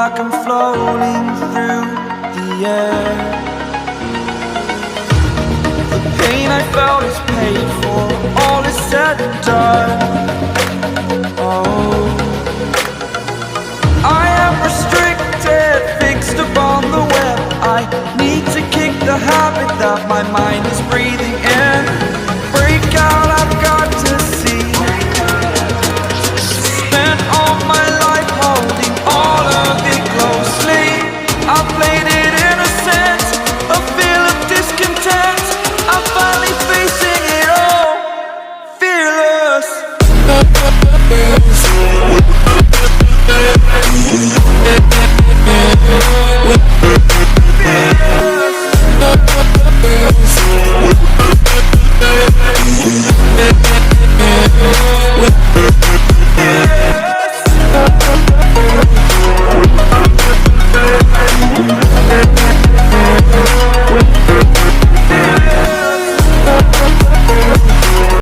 like I'm floating through the air. The pain I felt is paid for, all is said and done. Oh,